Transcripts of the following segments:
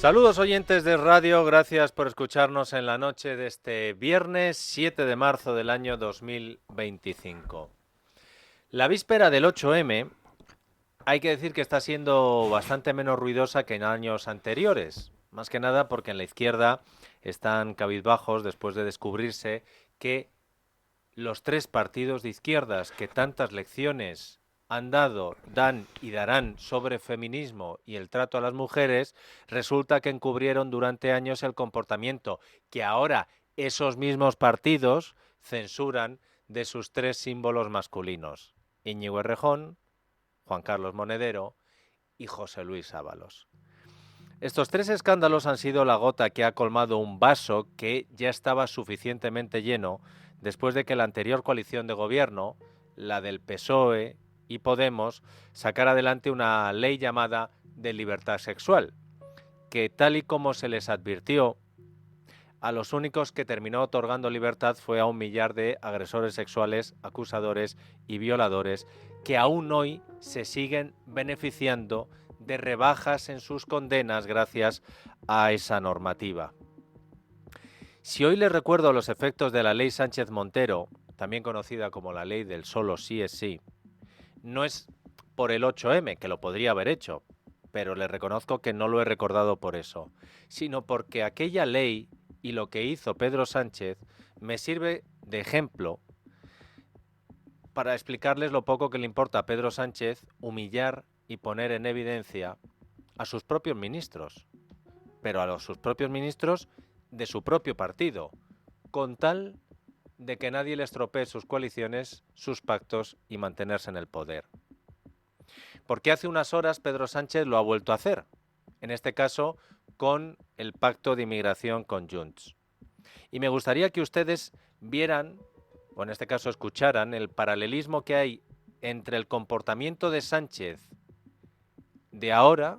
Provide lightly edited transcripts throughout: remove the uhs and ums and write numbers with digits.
Saludos oyentes de radio, gracias por escucharnos en la noche de este viernes 7 de marzo del año 2025. La víspera del 8M hay que decir que está siendo bastante menos ruidosa que en años anteriores, más que nada porque en la izquierda están cabizbajos después de descubrirse que los tres partidos de izquierdas que tantas lecciones han dado, dan y darán sobre feminismo y el trato a las mujeres, resulta que encubrieron durante años el comportamiento que ahora esos mismos partidos censuran de sus tres símbolos masculinos: Íñigo Errejón, Juan Carlos Monedero y José Luis Ábalos. Estos tres escándalos han sido la gota que ha colmado un vaso que ya estaba suficientemente lleno después de que la anterior coalición de gobierno, la del PSOE y Podemos, sacara adelante una ley llamada de libertad sexual, que tal y como se les advirtió, a los únicos que terminó otorgando libertad fue a 1 millar de agresores sexuales, acusadores y violadores que aún hoy se siguen beneficiando de rebajas en sus condenas gracias a esa normativa. Si hoy les recuerdo los efectos de la ley Sánchez Montero, también conocida como la ley del solo sí es sí, no es por el 8M, que lo podría haber hecho, pero le reconozco que no lo he recordado por eso, sino porque aquella ley y lo que hizo Pedro Sánchez me sirve de ejemplo para explicarles lo poco que le importa a Pedro Sánchez humillar y poner en evidencia a sus propios ministros, pero a sus propios ministros de su propio partido, con tal de que nadie le estropee sus coaliciones, sus pactos y mantenerse en el poder. Porque hace unas horas Pedro Sánchez lo ha vuelto a hacer, en este caso con el pacto de inmigración con Junts. Y me gustaría que ustedes vieran, o en este caso escucharan, el paralelismo que hay entre el comportamiento de Sánchez de ahora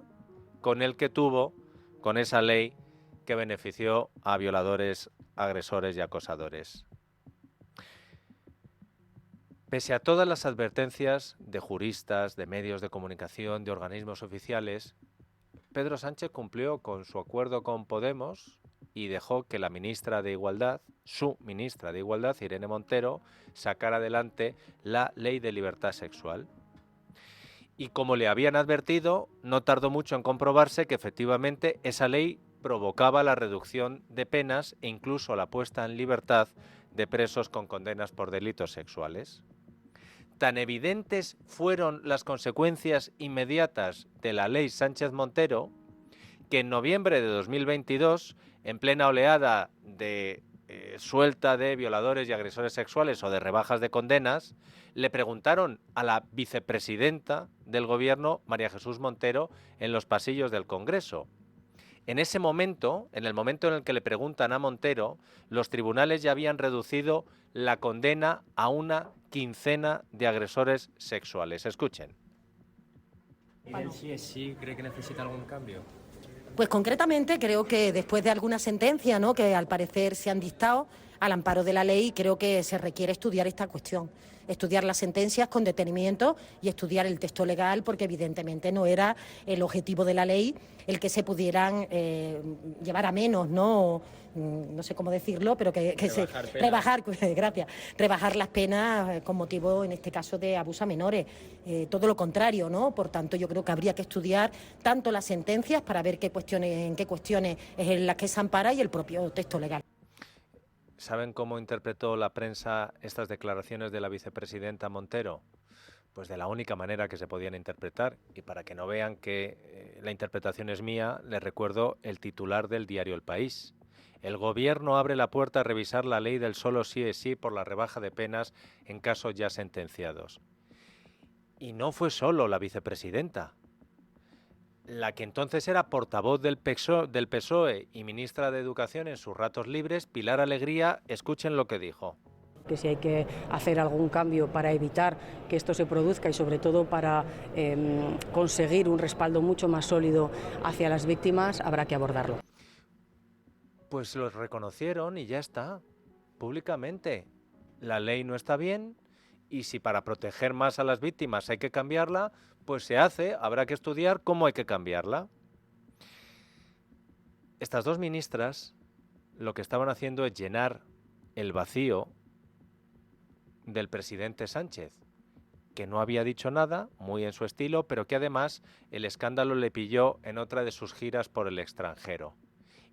con el que tuvo con esa ley que benefició a violadores, agresores y acosadores. Pese a todas las advertencias de juristas, de medios de comunicación, de organismos oficiales, Pedro Sánchez cumplió con su acuerdo con Podemos y dejó que la ministra de Igualdad, su ministra de Igualdad, Irene Montero, sacara adelante la ley de libertad sexual. Y como le habían advertido, no tardó mucho en comprobarse que efectivamente esa ley provocaba la reducción de penas e incluso la puesta en libertad de presos con condenas por delitos sexuales. Tan evidentes fueron las consecuencias inmediatas de la ley Sánchez Montero que en noviembre de 2022, en plena oleada de suelta de violadores y agresores sexuales o de rebajas de condenas, le preguntaron a la vicepresidenta del gobierno, María Jesús Montero, en los pasillos del Congreso. En ese momento, en el momento en el que le preguntan a Montero, los tribunales ya habían reducido la condena a una quincena de agresores sexuales. Escuchen. ¿Y él sí cree que necesita algún cambio? Pues concretamente creo que después de alguna sentencia, ¿no?, que al parecer se han dictado al amparo de la ley, creo que se requiere estudiar esta cuestión, estudiar las sentencias con detenimiento y estudiar el texto legal, porque evidentemente no era el objetivo de la ley el que se pudieran llevar a menos, ¿no? No sé cómo decirlo, pero que rebajar las penas con motivo, en este caso, de abuso a menores. Todo lo contrario, ¿no? Por tanto, yo creo que habría que estudiar tanto las sentencias para ver en qué cuestiones es en las que se ampara y el propio texto legal. ¿Saben cómo interpretó la prensa estas declaraciones de la vicepresidenta Montero? Pues de la única manera que se podían interpretar. Y para que no vean que la interpretación es mía, les recuerdo el titular del diario El País. El gobierno abre la puerta a revisar la ley del solo sí es sí por la rebaja de penas en casos ya sentenciados. Y no fue solo la vicepresidenta. La que entonces era portavoz del PSOE y ministra de Educación en sus ratos libres, Pilar Alegría, escuchen lo que dijo. Que si hay que hacer algún cambio para evitar que esto se produzca y sobre todo para conseguir un respaldo mucho más sólido hacia las víctimas, habrá que abordarlo. Pues lo reconocieron y ya está, públicamente. La ley no está bien y si para proteger más a las víctimas hay que cambiarla, pues se hace, habrá que estudiar cómo hay que cambiarla. estas dos ministras lo que estaban haciendo es llenar el vacío del presidente Sánchez, que no había dicho nada, muy en su estilo, pero que además el escándalo le pilló en otra de sus giras por el extranjero.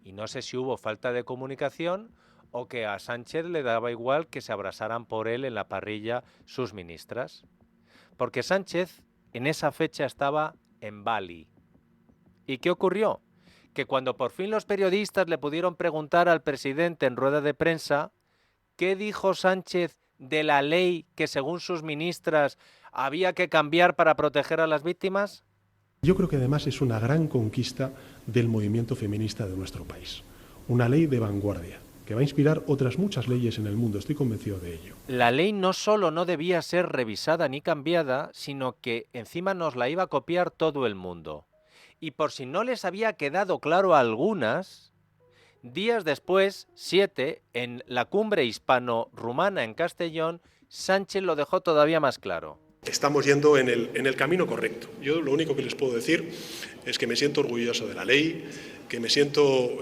Y no sé si hubo falta de comunicación o que a Sánchez le daba igual que se abrazaran por él en la parrilla sus ministras. Porque Sánchez en esa fecha estaba en Bali. ¿Y qué ocurrió? Que cuando por fin los periodistas le pudieron preguntar al presidente en rueda de prensa qué dijo Sánchez de la ley que según sus ministras había que cambiar para proteger a las víctimas? Yo creo que además es una gran conquista del movimiento feminista de nuestro país. Una ley de vanguardia que va a inspirar otras muchas leyes en el mundo, estoy convencido de ello. La ley no solo no debía ser revisada ni cambiada, sino que encima nos la iba a copiar todo el mundo. Y por si no les había quedado claro a algunas, días después, 7, en la cumbre hispano-rumana en Castellón, Sánchez lo dejó todavía más claro. Estamos yendo en el camino correcto. Yo lo único que les puedo decir es que me siento orgulloso de la ley, que me siento,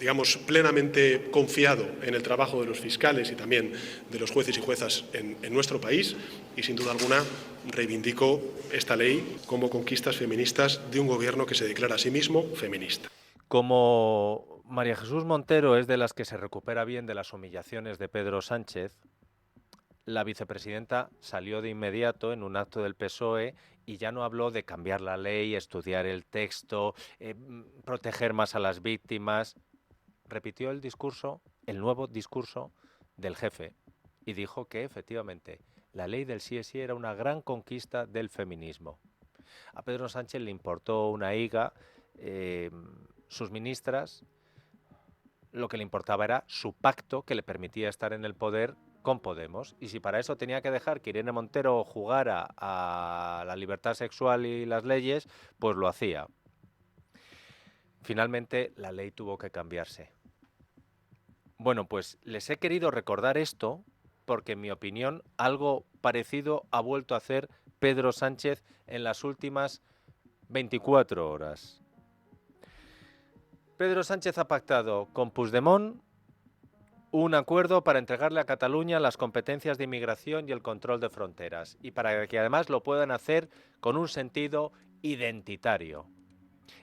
digamos, plenamente confiado en el trabajo de los fiscales y también de los jueces y juezas en nuestro país y sin duda alguna reivindico esta ley como conquistas feministas de un gobierno que se declara a sí mismo feminista. Como María Jesús Montero es de las que se recupera bien de las humillaciones de Pedro Sánchez, la vicepresidenta salió de inmediato en un acto del PSOE y ya no habló de cambiar la ley, estudiar el texto, proteger más a las víctimas. Repitió el discurso, el nuevo discurso del jefe, y dijo que efectivamente la ley del sí es sí era una gran conquista del feminismo. A Pedro Sánchez le importó una higa, sus ministras, lo que le importaba era su pacto que le permitía estar en el poder con Podemos, y si para eso tenía que dejar que Irene Montero jugara a la libertad sexual y las leyes, pues lo hacía. Finalmente la ley tuvo que cambiarse. Bueno, pues les he querido recordar esto porque en mi opinión algo parecido ha vuelto a hacer Pedro Sánchez en las últimas 24 horas. Pedro Sánchez ha pactado con Puigdemont un acuerdo para entregarle a Cataluña las competencias de inmigración y el control de fronteras, y para que además lo puedan hacer con un sentido identitario.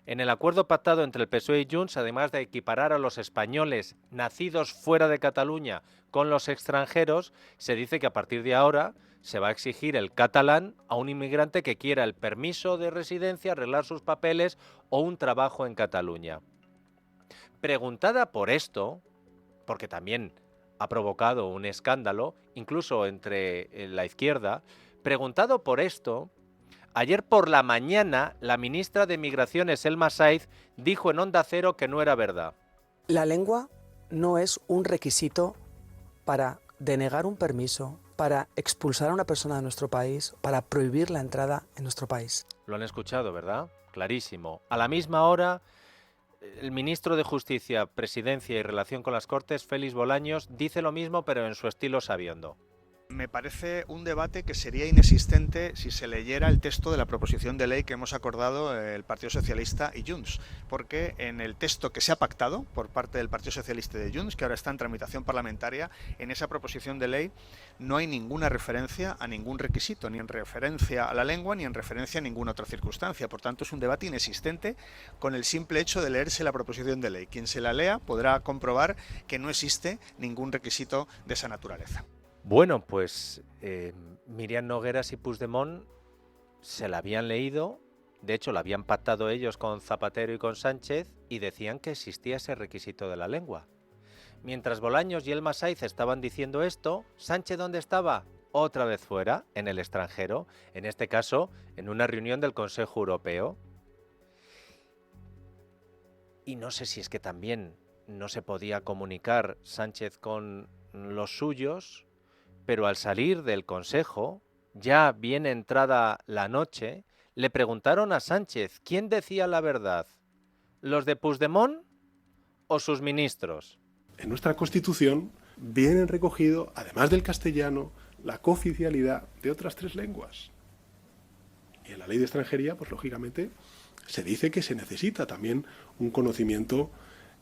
En el acuerdo pactado entre el PSOE y Junts, además de equiparar a los españoles nacidos fuera de Cataluña con los extranjeros, se dice que a partir de ahora se va a exigir el catalán a un inmigrante que quiera el permiso de residencia, arreglar sus papeles o un trabajo en Cataluña. Preguntada por esto, porque también ha provocado un escándalo, incluso entre la izquierda, preguntado por esto, ayer por la mañana la ministra de Migraciones, Elma Saiz, dijo en Onda Cero que no era verdad. La lengua no es un requisito para denegar un permiso, para expulsar a una persona de nuestro país, para prohibir la entrada en nuestro país. Lo han escuchado, ¿verdad? Clarísimo. A la misma hora, el ministro de Justicia, Presidencia y Relación con las Cortes, Félix Bolaños, dice lo mismo pero en su estilo sabiendo. Me parece un debate que sería inexistente si se leyera el texto de la proposición de ley que hemos acordado el Partido Socialista y Junts, porque en el texto que se ha pactado por parte del Partido Socialista y de Junts, que ahora está en tramitación parlamentaria, en esa proposición de ley no hay ninguna referencia a ningún requisito, ni en referencia a la lengua, ni en referencia a ninguna otra circunstancia. Por tanto, es un debate inexistente con el simple hecho de leerse la proposición de ley. Quien se la lea podrá comprobar que no existe ningún requisito de esa naturaleza. Bueno, pues Míriam Nogueras y Puigdemont se la habían leído, de hecho la habían pactado ellos con Zapatero y con Sánchez y decían que existía ese requisito de la lengua. Mientras Bolaños y Elma Saiz estaban diciendo esto, ¿Sánchez dónde estaba? Otra vez fuera, en el extranjero, en este caso en una reunión del Consejo Europeo. Y no sé si es que también no se podía comunicar Sánchez con los suyos, pero al salir del Consejo, ya bien entrada la noche, le preguntaron a Sánchez quién decía la verdad, ¿los de Puigdemont o sus ministros? En nuestra Constitución vienen recogido, además del castellano, la cooficialidad de otras 3 lenguas. Y en la ley de extranjería, pues lógicamente, se dice que se necesita también un conocimiento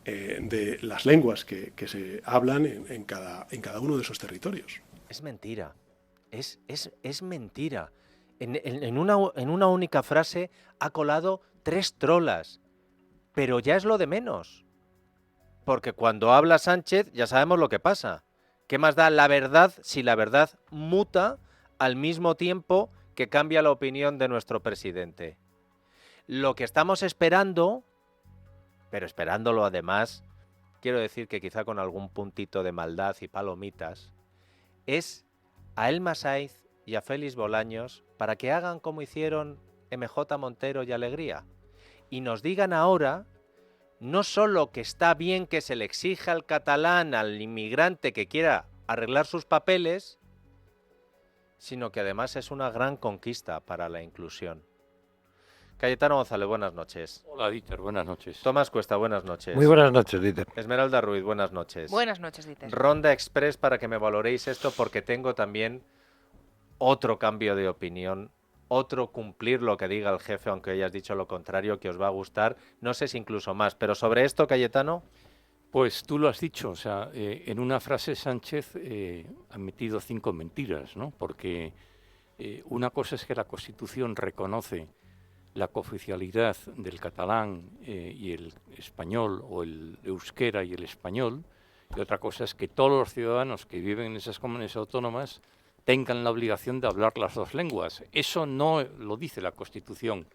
de las lenguas que se hablan en cada uno de esos territorios. Es mentira, es mentira. En una única frase ha colado 3 trolas, pero ya es lo de menos. Porque cuando habla Sánchez ya sabemos lo que pasa. ¿Qué más da la verdad si la verdad muta al mismo tiempo que cambia la opinión de nuestro presidente? Lo que estamos esperando, pero esperándolo además, quiero decir que quizá con algún puntito de maldad y palomitas, es a Elma Saiz y a Félix Bolaños para que hagan como hicieron MJ Montero y Alegría y nos digan ahora no solo que está bien que se le exija al catalán, al inmigrante que quiera arreglar sus papeles, sino que además es una gran conquista para la inclusión. Cayetano González, buenas noches. Hola, Dieter, buenas noches. Tomás Cuesta, buenas noches. Muy buenas noches, Dieter. Esmeralda Ruiz, buenas noches. Buenas noches, Dieter. Ronda Express para que me valoréis esto porque tengo también otro cambio de opinión, otro cumplir lo que diga el jefe, aunque hayas dicho lo contrario, que os va a gustar, no sé si incluso más, pero sobre esto, Cayetano. Pues tú lo has dicho, o sea, en una frase Sánchez ha metido 5 mentiras, ¿no? Porque una cosa es que la Constitución reconoce la cooficialidad del catalán y el español, o el euskera y el español, y otra cosa es que todos los ciudadanos que viven en esas comunidades autónomas tengan la obligación de hablar las 2 lenguas. Eso no lo dice la Constitución,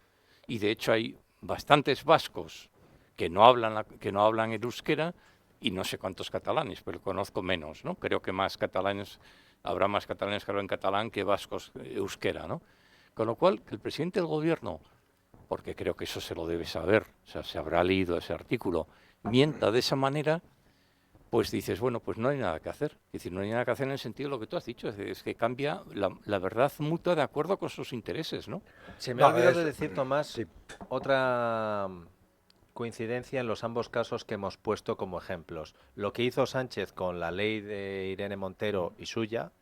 y de hecho hay bastantes vascos que no hablan el euskera, y no sé cuántos catalanes, pero conozco menos, ¿no? Creo que habrá más catalanes que hablan catalán que vascos euskera, ¿no? Con lo cual, que el presidente del gobierno, porque creo que eso se lo debe saber, o sea, se habrá leído ese artículo, mienta de esa manera, pues dices, bueno, pues no hay nada que hacer. Es decir, no hay nada que hacer en el sentido de lo que tú has dicho, es que cambia la verdad mutua de acuerdo con sus intereses, ¿no? Se me ha olvidado de decir, Tomás, sí, otra coincidencia en los ambos casos que hemos puesto como ejemplos. Lo que hizo Sánchez con la ley de Irene Montero y suya,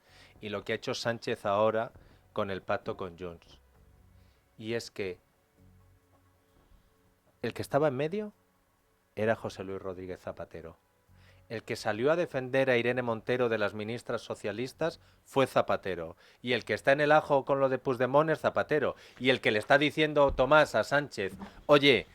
y lo que ha hecho Sánchez ahora con el pacto con Junts. Y es que el que estaba en medio era José Luis Rodríguez Zapatero. El que salió a defender a Irene Montero de las ministras socialistas fue Zapatero. Y el que está en el ajo con lo de Puigdemont es Zapatero. Y el que le está diciendo Tomás a Sánchez, oye,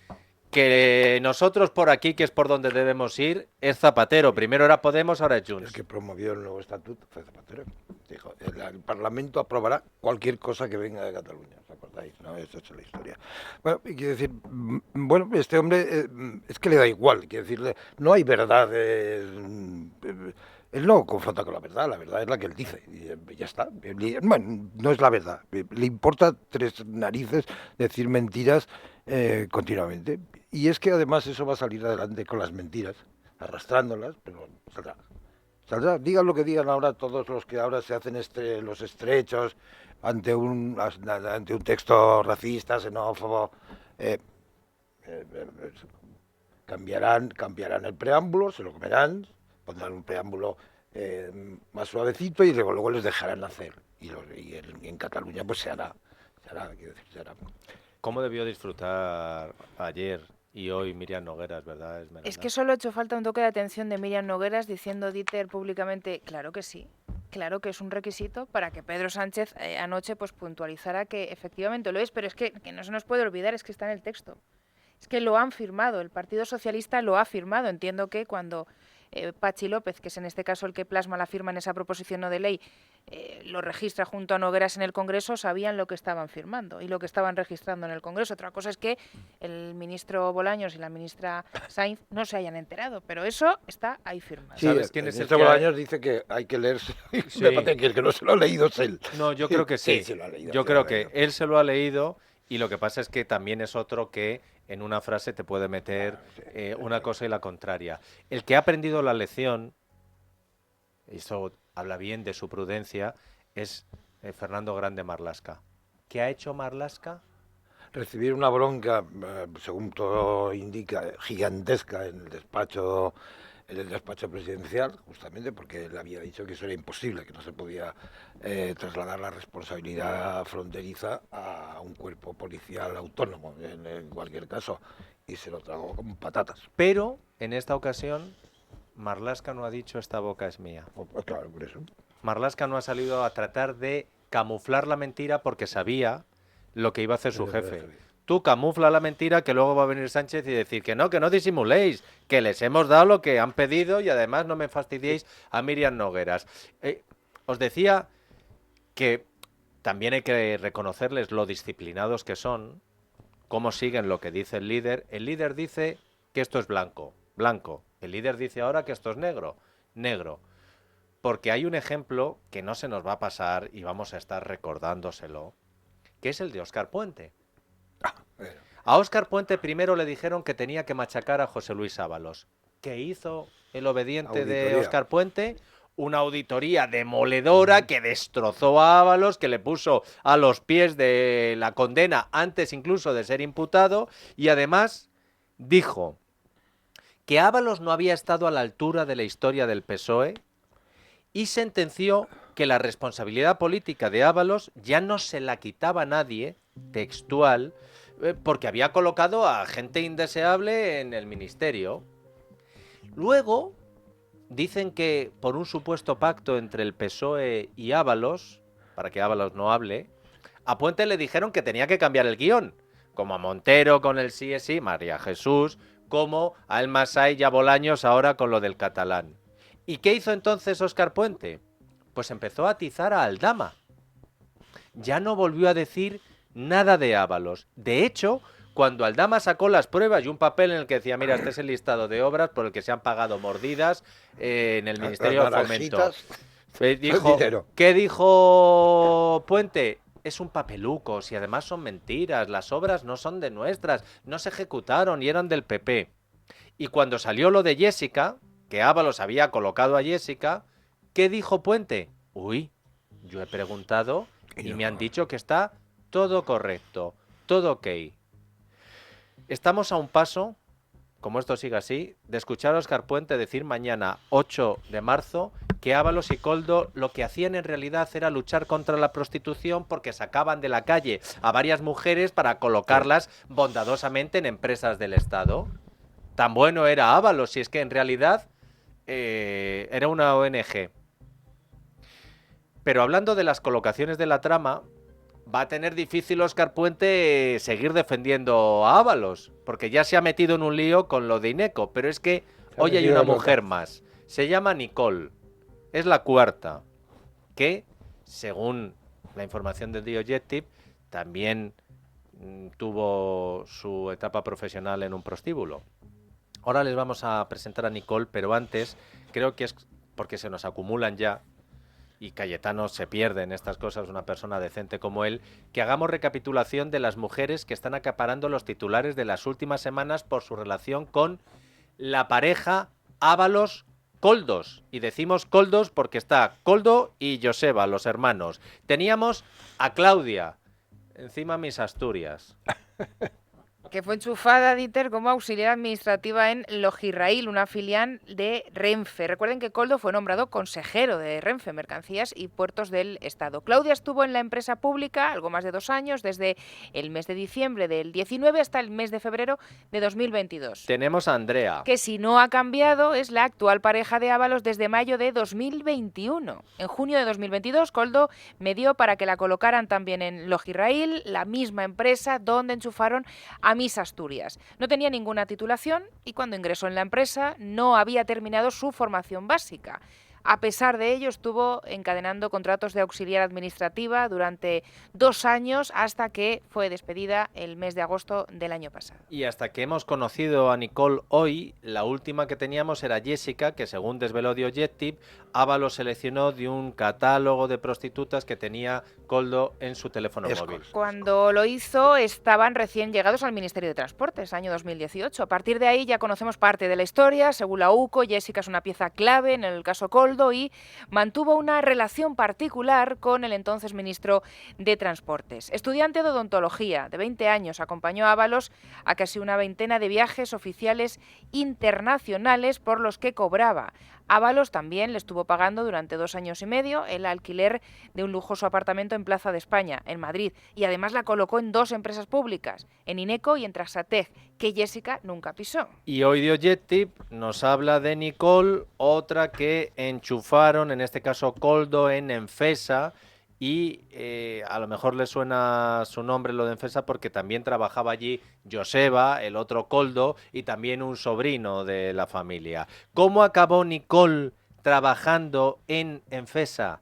que nosotros por aquí, que es por donde debemos ir, es Zapatero. Primero era Podemos, ahora es Junts. El que promovió el nuevo estatuto fue Zapatero. Dijo, el Parlamento aprobará cualquier cosa que venga de Cataluña. ¿Os acordáis? ¿No? Esa es la historia. Bueno, quiero decir, bueno, este hombre es que le da igual. Quiero decirle, no hay verdad. Él no confronta con la verdad es la que él dice. Y ya está. Bueno, no es la verdad. Le importa 3 narices decir mentiras continuamente. Y es que además eso va a salir adelante con las mentiras, arrastrándolas, pero saldrá. Digan lo que digan ahora todos los que ahora se hacen los estrechos ante un texto racista, xenófobo. Cambiarán el preámbulo, se lo comerán, pondrán un preámbulo más suavecito y luego les dejarán hacer. Y en Cataluña pues se hará. ¿Cómo debió disfrutar ayer y hoy Míriam Nogueras, verdad, Esmeralda? Es que solo ha hecho falta un toque de atención de Míriam Nogueras diciendo Dieter públicamente, claro que sí, claro que es un requisito para que Pedro Sánchez anoche pues puntualizara que efectivamente lo es, pero es que no se nos puede olvidar, es que está en el texto. Es que lo han firmado, el Partido Socialista lo ha firmado. Entiendo que cuando Patxi López, que es en este caso el que plasma la firma en esa proposición no de ley, lo registra junto a Nogueras en el Congreso, sabían lo que estaban firmando y lo que estaban registrando en el Congreso. Otra cosa es que el ministro Bolaños y la ministra Sainz no se hayan enterado, pero eso está ahí firmado. Sí, ¿Sabes quién es el ministro Bolaños dice que hay que leerse. Sí. Me parece que el que no se lo ha leído es él. No, yo creo que sí. Sí, se lo ha leído, yo creo que él se lo ha leído y lo que pasa es que también es otro que en una frase te puede meter una cosa y la contraria. El que ha aprendido la lección, y eso habla bien de su prudencia, es Fernando Grande Marlaska. ¿Qué ha hecho Marlaska? Recibir una bronca, según todo indica, gigantesca en el despacho presidencial, justamente porque él había dicho que eso era imposible, que no se podía trasladar la responsabilidad fronteriza a un cuerpo policial autónomo, en cualquier caso. y se lo tragó con patatas. Pero, en esta ocasión, Marlaska no ha dicho esta boca es mía. Pues claro, por eso. Marlaska no ha salido a tratar de camuflar la mentira porque sabía lo que iba a hacer su jefe. Tú camufla la mentira que luego va a venir Sánchez y decir que no disimuléis, que les hemos dado lo que han pedido y además no me fastidiéis a Míriam Nogueras. Os decía que también hay que reconocerles lo disciplinados que son, cómo siguen lo que dice el líder. El líder dice que esto es blanco, blanco. El líder dice ahora que esto es negro, negro. Porque hay un ejemplo que no se nos va a pasar y vamos a estar recordándoselo, que es el de Óscar Puente. A Óscar Puente primero le dijeron que tenía que machacar a José Luis Ábalos. ¿Qué hizo el obediente de Óscar Puente? Una auditoría demoledora que destrozó a Ábalos, que le puso a los pies de la condena antes incluso de ser imputado, y además dijo que Ábalos no había estado a la altura de la historia del PSOE y sentenció que la responsabilidad política de Ábalos ya no se la quitaba nadie, textual, porque había colocado a gente indeseable en el ministerio. Luego dicen que por un supuesto pacto entre el PSOE y Ábalos, para que Ábalos no hable, a Puente le dijeron que tenía que cambiar el guión, como a Montero con el sí es sí, María Jesús, como a El Masai y a Bolaños ahora con lo del catalán. ¿Y qué hizo entonces Óscar Puente? Pues empezó a atizar a Aldama. Ya no volvió a decir nada de Ábalos. De hecho, cuando Aldama sacó las pruebas y un papel en el que decía, mira, este es el listado de obras por el que se han pagado mordidas en el Ministerio de Fomento. ¿Qué dijo Puente? Es un papeluco, si además son mentiras, las obras no son de nuestras, no se ejecutaron y eran del PP. Y cuando salió lo de Jessica, que Ábalos había colocado a Jessica, ¿qué dijo Puente? Uy, yo he preguntado y me han dicho que está todo correcto, todo ok. Estamos a un paso, como esto siga así, de escuchar a Óscar Puente decir mañana, 8 de marzo, que Ábalos y Koldo lo que hacían en realidad era luchar contra la prostitución porque sacaban de la calle a varias mujeres para colocarlas bondadosamente en empresas del Estado. Tan bueno era Ábalos, si es que en realidad era una ONG. Pero hablando de las colocaciones de la trama, va a tener difícil Óscar Puente seguir defendiendo a Ábalos, porque ya se ha metido en un lío con lo de Ineco, pero es que hoy hay una mujer más, se llama Nicole, es la cuarta, que, según la información del The Objective, también tuvo su etapa profesional en un prostíbulo. Ahora les vamos a presentar a Nicole, pero antes, creo que es porque se nos acumulan ya, y Cayetano se pierde en estas cosas, una persona decente como él, que hagamos recapitulación de las mujeres que están acaparando los titulares de las últimas semanas por su relación con la pareja Ábalos-Koldos. Y decimos Koldos porque está Koldo y Joseba, los hermanos. Teníamos a Claudia, encima mis Asturias. Que fue enchufada, Dieter, como auxiliar administrativa en Logirrail, una filial de Renfe. Recuerden que Koldo fue nombrado consejero de Renfe, Mercancías y Puertos del Estado. Claudia estuvo en la empresa pública algo más de 2 años, desde el mes de diciembre del 19 hasta el mes de febrero de 2022. Tenemos a Andrea, Que si no ha cambiado es la actual pareja de Ábalos desde mayo de 2021. En junio de 2022, Koldo medió para que la colocaran también en Logirrail, la misma empresa donde enchufaron a Miss Asturias. No tenía ninguna titulación y cuando ingresó en la empresa no había terminado su formación básica. A pesar de ello, estuvo encadenando contratos de auxiliar administrativa durante 2 años hasta que fue despedida el mes de agosto del año pasado. y hasta que hemos conocido a Nicole hoy, la última que teníamos era Jessica, que según desveló The Objective, Ábalos seleccionó de un catálogo de prostitutas que tenía Koldo en su teléfono móvil. Cuando lo hizo estaban recién llegados al Ministerio de Transportes, año 2018. A partir de ahí ya conocemos parte de la historia. Según la UCO, Jessica es una pieza clave en el caso Koldo y mantuvo una relación particular con el entonces ministro de Transportes. Estudiante de odontología, de 20 años, acompañó a Ábalos a casi una veintena de viajes oficiales internacionales por los que cobraba Ábalos también le estuvo pagando durante 2 años y medio el alquiler de un lujoso apartamento en Plaza de España, en Madrid, y además la colocó en 2 empresas públicas, en Ineco y en Traxatec, que Jessica nunca pisó. Y hoy de Objective nos habla de Nicole, otra que enchufaron, en este caso Koldo, en Enfesa, y a lo mejor le suena su nombre lo de Enfesa porque también trabajaba allí Joseba, el otro Koldo, y también un sobrino de la familia. ¿Cómo acabó Nicole trabajando en Enfesa,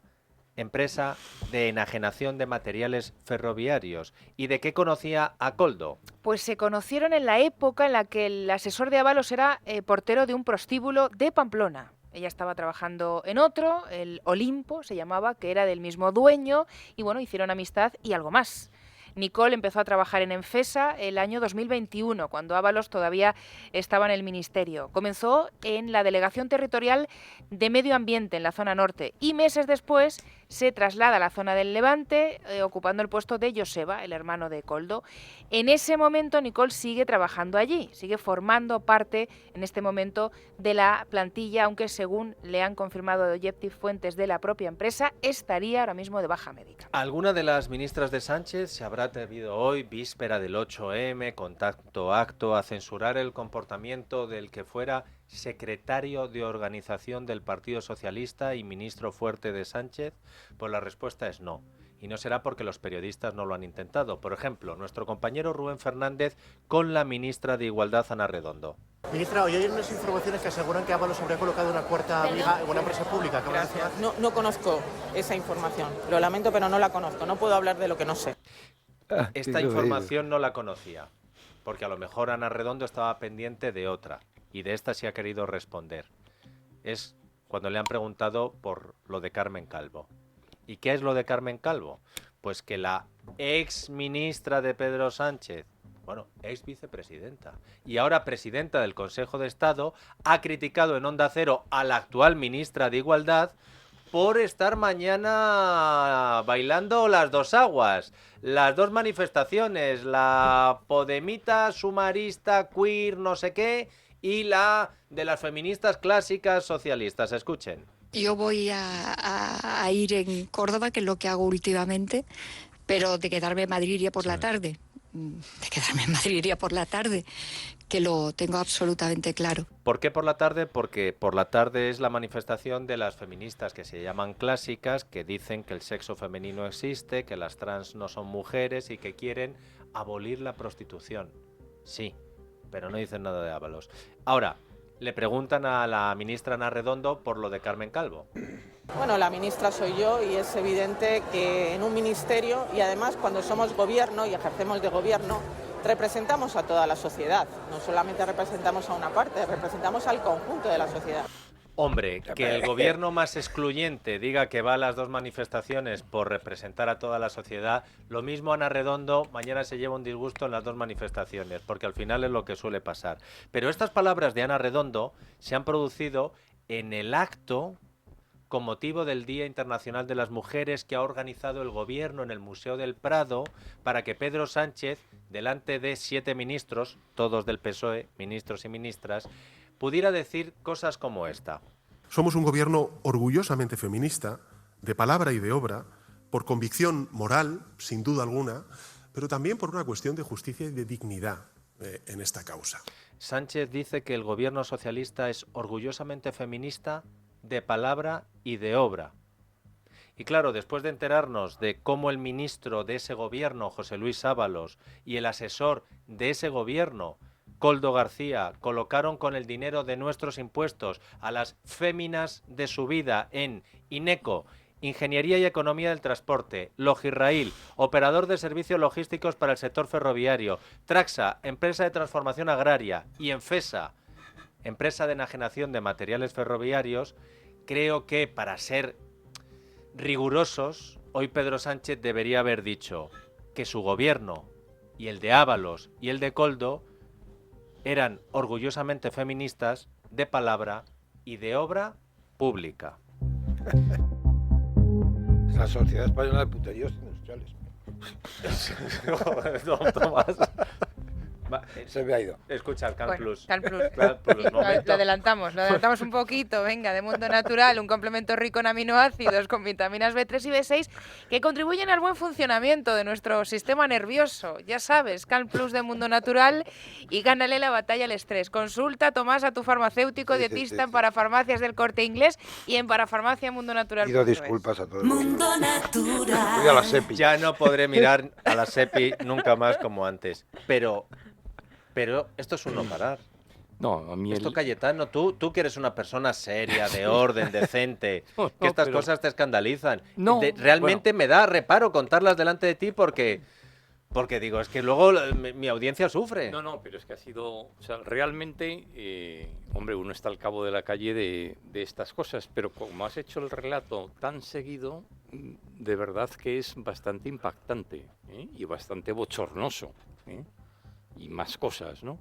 empresa de enajenación de materiales ferroviarios? ¿Y de qué conocía a Koldo? Pues se conocieron en la época en la que el asesor de Ábalos era portero de un prostíbulo de Pamplona. Ella estaba trabajando en otro, el Olimpo se llamaba, que era del mismo dueño, y bueno, hicieron amistad y algo más. Nicole empezó a trabajar en Enfesa el año 2021, cuando Ábalos todavía estaba en el ministerio. Comenzó en la Delegación Territorial de Medio Ambiente, en la zona norte, y meses después se traslada a la zona del Levante, ocupando el puesto de Joseba, el hermano de Koldo. En ese momento Nicole sigue trabajando allí, sigue formando parte en este momento de la plantilla, aunque según le han confirmado de Objective fuentes de la propia empresa, estaría ahora mismo de baja médica. ¿Alguna de las ministras de Sánchez se habrá atrevido hoy, víspera del 8M, contacto acto, a censurar el comportamiento del que fuera secretario de organización del Partido Socialista y ministro fuerte de Sánchez? Pues la respuesta es no. Y no será porque los periodistas no lo han intentado. Por ejemplo, nuestro compañero Rubén Fernández con la ministra de Igualdad, Ana Redondo. Ministra, hoy hay unas informaciones que aseguran que Ábalos habría colocado una cuarta viga en una empresa pública. Gracias. No conozco esa información. Lo lamento, pero no la conozco. No puedo hablar de lo que no sé. Esta información no la conocía, porque a lo mejor Ana Redondo estaba pendiente de otra, y de esta sí ha querido responder. Es cuando le han preguntado por lo de Carmen Calvo. ¿Y qué es lo de Carmen Calvo? Pues que la ex ministra de Pedro Sánchez, bueno, ex vicepresidenta y ahora presidenta del Consejo de Estado, ha criticado en Onda Cero a la actual ministra de Igualdad por estar mañana bailando las dos aguas, las dos manifestaciones, la podemita, sumarista, queer, no sé qué, y la de las feministas clásicas socialistas. Escuchen. Yo voy a ir en Córdoba, que es lo que hago últimamente, pero de quedarme en Madrid iría por la tarde. De quedarme en Madrid iría por la tarde, que lo tengo absolutamente claro. ¿Por qué por la tarde? Porque por la tarde es la manifestación de las feministas que se llaman clásicas, que dicen que el sexo femenino existe, que las trans no son mujeres y que quieren abolir la prostitución. Sí, pero no dicen nada de Ábalos. Ahora, le preguntan a la ministra Ana Redondo por lo de Carmen Calvo. Bueno, la ministra soy yo y es evidente que en un ministerio, y además cuando somos gobierno y ejercemos de gobierno, representamos a toda la sociedad. No solamente representamos a una parte, representamos al conjunto de la sociedad. Hombre, que el gobierno más excluyente diga que va a las dos manifestaciones por representar a toda la sociedad, lo mismo Ana Redondo mañana se lleva un disgusto en las dos manifestaciones, porque al final es lo que suele pasar. Pero estas palabras de Ana Redondo se han producido en el acto con motivo del Día Internacional de las Mujeres que ha organizado el gobierno en el Museo del Prado para que Pedro Sánchez, delante de 7 ministros, todos del PSOE, ministros y ministras, pudiera decir cosas como esta. Somos un gobierno orgullosamente feminista, de palabra y de obra, por convicción moral, sin duda alguna, pero también por una cuestión de justicia y de dignidad en esta causa. Sánchez dice que el gobierno socialista es orgullosamente feminista, de palabra y de obra. Y claro, después de enterarnos de cómo el ministro de ese gobierno, José Luis Ábalos, y el asesor de ese gobierno, Koldo García, colocaron con el dinero de nuestros impuestos a las féminas de su vida en Ineco, Ingeniería y Economía del Transporte, Logirrail, operador de servicios logísticos para el sector ferroviario, Traxa, empresa de transformación agraria, y Enfesa, empresa de enajenación de materiales ferroviarios, creo que para ser rigurosos, hoy Pedro Sánchez debería haber dicho que su gobierno y el de Ábalos y el de Koldo eran orgullosamente feministas de palabra y de obra pública. La Sociedad Española de Puteríos Industriales. No, Tomás. Se me ha ido. Escucha, el CanPlus. CanPlus. Lo adelantamos un poquito, venga, de Mundo Natural, un complemento rico en aminoácidos con vitaminas B3 y B6 que contribuyen al buen funcionamiento de nuestro sistema nervioso. Ya sabes, CanPlus de Mundo Natural y gánale la batalla al estrés. Consulta, Tomás, a tu farmacéutico dietista en Parafarmacias del Corte Inglés y en Parafarmacia Mundo Natural. Pido disculpas a todos. Mundo Natural. Cuida la SEPI. Ya no podré mirar a la SEPI nunca más como antes. Pero esto es un no parar. No, a mí esto, Cayetano, tú que eres una persona seria, de orden, decente, que estas cosas te escandalizan. No, realmente me da reparo contarlas delante de ti porque digo, es que luego mi audiencia sufre. No, pero es que ha sido... O sea, realmente, hombre, uno está al cabo de la calle de estas cosas, pero como has hecho el relato tan seguido, de verdad que es bastante impactante, y bastante bochornoso, y más cosas, ¿no?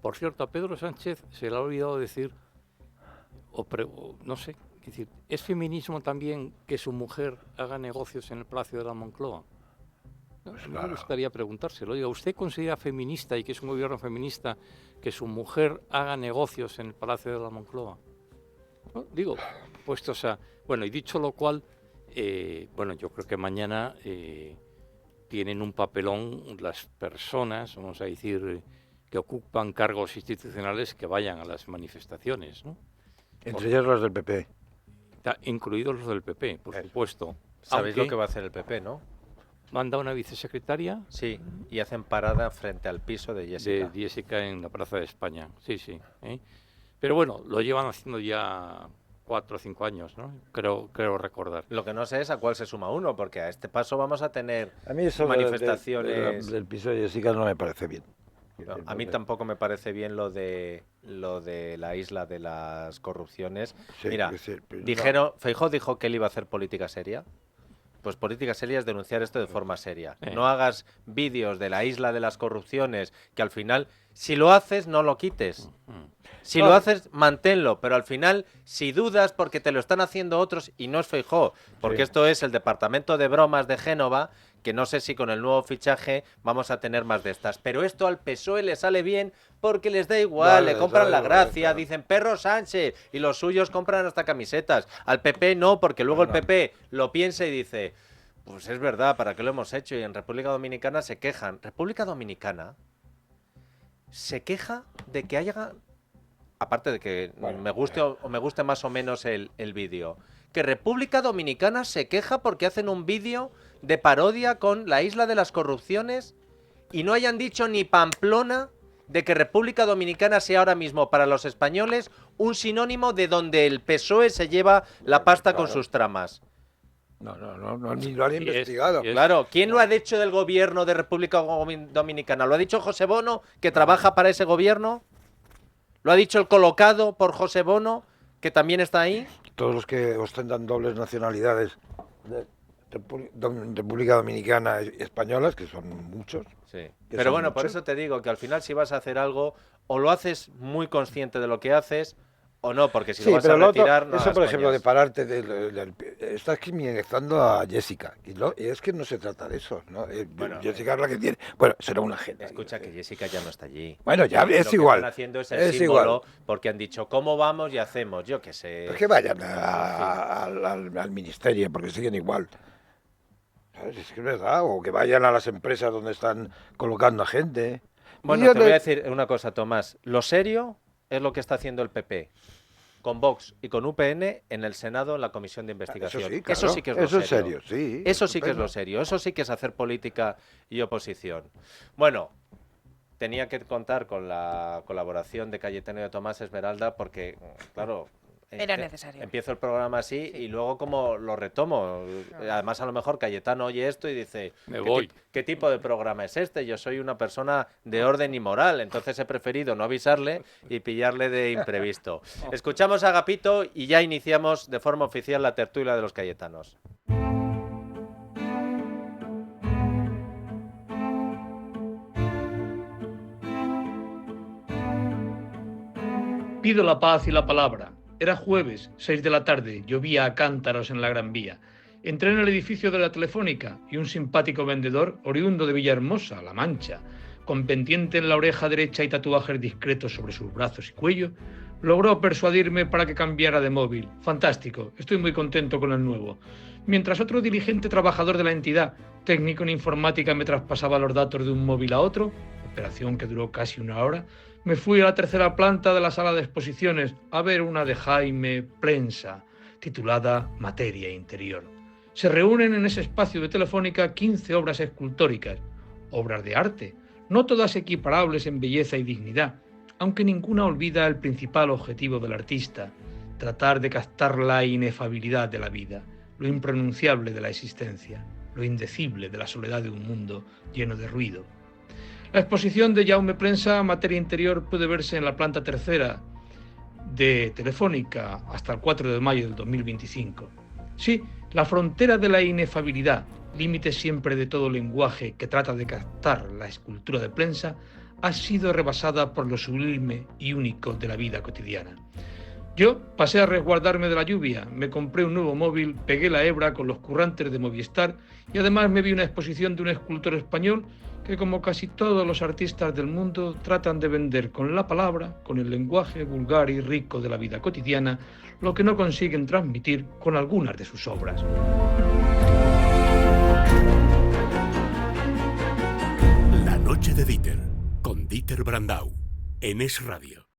Por cierto, a Pedro Sánchez se le ha olvidado decir, no sé, es decir, ¿es feminismo también que su mujer haga negocios en el Palacio de la Moncloa? Pues me gustaría preguntárselo. Oiga, ¿usted considera feminista y que es un gobierno feminista que su mujer haga negocios en el Palacio de la Moncloa? ¿No? Digo, puestos a... Bueno, y dicho lo cual, yo creo que mañana tienen un papelón las personas, vamos a decir, que ocupan cargos institucionales que vayan a las manifestaciones, ¿no? Entre ellos los del PP. Incluidos los del PP, por supuesto. ¿Sabéis lo que va a hacer el PP, no? Manda una vicesecretaria. Sí, y hacen parada frente al piso de Jessica. De Jessica en la Plaza de España, sí. Pero bueno, lo llevan haciendo ya 4 o 5 años, ¿no? Creo recordar. Lo que no sé es a cuál se suma uno, porque a este paso vamos a tener a mí eso manifestaciones... del piso de Jessica no me parece bien. No, a mí tampoco me parece bien lo de la isla de las corrupciones. Sí, mira, Feijóo dijo que él iba a hacer política seria. Pues política seria es denunciar esto de forma seria. No hagas vídeos de la isla de las corrupciones, que al final, si lo haces, no lo quites. Si lo haces, manténlo, pero al final, si dudas porque te lo están haciendo otros, y no es Feijóo, porque esto es el departamento de bromas de Génova, que no sé si con el nuevo fichaje vamos a tener más de estas. Pero esto al PSOE le sale bien porque les da igual, le compran la gracia, dicen Perro Sánchez, y los suyos compran hasta camisetas. Al PP no, porque luego el PP lo piensa y dice, pues es verdad, ¿para qué lo hemos hecho? Y en República Dominicana se quejan. República Dominicana se queja de que haya, aparte de que me guste o me guste más o menos el vídeo, que República Dominicana se queja porque hacen un vídeo de parodia con la isla de las corrupciones y no hayan dicho ni Pamplona de que República Dominicana sea ahora mismo para los españoles un sinónimo de donde el PSOE se lleva la pasta con sus tramas. No, ni lo han investigado. Claro, ¿quién lo ha dicho del gobierno de República Dominicana? ¿Lo ha dicho José Bono, que trabaja para ese gobierno? ¿Lo ha dicho el colocado por José Bono, que también está ahí? Todos los que ostentan dobles nacionalidades de República Dominicana y españolas, que son muchos. Sí. Pero bueno, por eso te digo que al final si vas a hacer algo, o lo haces muy consciente de lo que haces, o no, porque si lo vas a retirar... Eso, por ejemplo, de pararte, estás criminalizando a Jessica, y es que no se trata de eso, ¿no? Jessica es la que tiene... Bueno, será una gente. Escucha, que Jessica ya no está allí. Bueno, ya es igual. Lo que están haciendo es el símbolo, porque han dicho, ¿cómo vamos y hacemos? Yo qué sé... Pues que vayan al ministerio, porque siguen igual. ¿Sabes? Es que es verdad, o que vayan a las empresas donde están colocando a gente. Bueno, te voy a decir una cosa, Tomás. Lo serio es lo que está haciendo el PP con Vox y con UPN en el Senado en la comisión de investigación. Eso sí, claro. Eso sí que es lo serio. Serio, sí. Eso sí que es lo serio. Eso sí que es hacer política y oposición. Bueno, tenía que contar con la colaboración de Cayetano y de Tomás Esmeralda porque, claro... Era necesario. Empiezo el programa así y luego como lo retomo. Además, a lo mejor Cayetano oye esto y dice, me voy. ¿Qué tipo de programa es este? Yo soy una persona de orden y moral, entonces he preferido no avisarle y pillarle de imprevisto. Escuchamos a Agapito y ya iniciamos de forma oficial la tertulia de los Cayetanos. Pido la paz y la palabra. Era jueves, 6 de la tarde, llovía a cántaros en la Gran Vía. Entré en el edificio de la Telefónica y un simpático vendedor, oriundo de Villahermosa, La Mancha, con pendiente en la oreja derecha y tatuajes discretos sobre sus brazos y cuello, logró persuadirme para que cambiara de móvil. Fantástico, estoy muy contento con el nuevo. Mientras otro diligente trabajador de la entidad, técnico en informática, me traspasaba los datos de un móvil a otro, operación que duró casi 1 hora, me fui a la 3ª planta de la sala de exposiciones a ver una de Jaime Plensa, titulada Materia Interior. Se reúnen en ese espacio de Telefónica 15 obras escultóricas, obras de arte, no todas equiparables en belleza y dignidad, aunque ninguna olvida el principal objetivo del artista, tratar de captar la inefabilidad de la vida, lo impronunciable de la existencia, lo indecible de la soledad de un mundo lleno de ruido. La exposición de Jaume Plensa, Materia Interior, puede verse en la planta 3ª de Telefónica hasta el 4 de mayo del 2025. Sí, la frontera de la inefabilidad, límite siempre de todo lenguaje que trata de captar la escultura de Plensa, ha sido rebasada por lo sublime y único de la vida cotidiana. Yo pasé a resguardarme de la lluvia, me compré un nuevo móvil, pegué la hebra con los currantes de Movistar y además me vi una exposición de un escultor español que, como casi todos los artistas del mundo, tratan de vender con la palabra, con el lenguaje vulgar y rico de la vida cotidiana, lo que no consiguen transmitir con algunas de sus obras. La noche de Dieter, con Dieter Brandau, en Es Radio.